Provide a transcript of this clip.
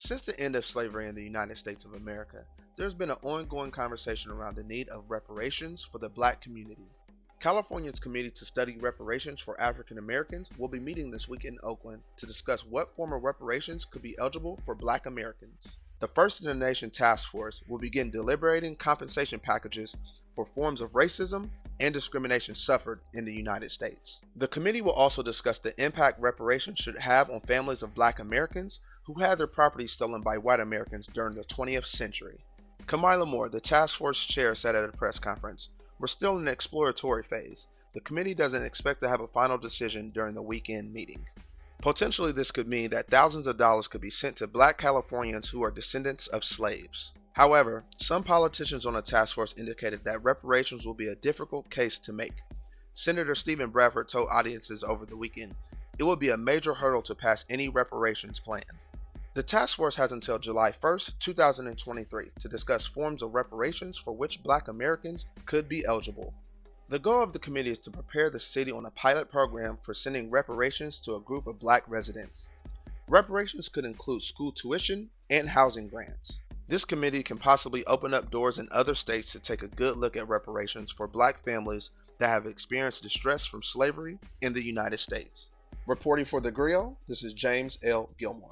Since the end of slavery in the United States of America, there's been an ongoing conversation around the need of reparations for the black community. California's Committee to Study Reparations for African Americans will be meeting this week in Oakland to discuss what form of reparations could be eligible for black Americans. The First in the Nation Task Force will begin deliberating compensation packages for forms of racism and discrimination suffered in the United States. The committee will also discuss the impact reparations should have on families of black Americans who had their property stolen by white Americans during the 20th century. Kamila Moore, the task force chair, said at a press conference, "We're still in the exploratory phase. The committee doesn't expect to have a final decision during the weekend meeting." Potentially, this could mean that thousands of dollars could be sent to black Californians who are descendants of slaves. However, some politicians on the task force indicated that reparations will be a difficult case to make. Senator Stephen Bradford told audiences over the weekend, "It will be a major hurdle to pass any reparations plan." The task force has until July 1st, 2023 to discuss forms of reparations for which black Americans could be eligible. The goal of the committee is to prepare the city on a pilot program for sending reparations to a group of black residents. Reparations could include school tuition and housing grants. This committee can possibly open up doors in other states to take a good look at reparations for black families that have experienced distress from slavery in the United States. Reporting for The Griot, this is James L. Gilmore.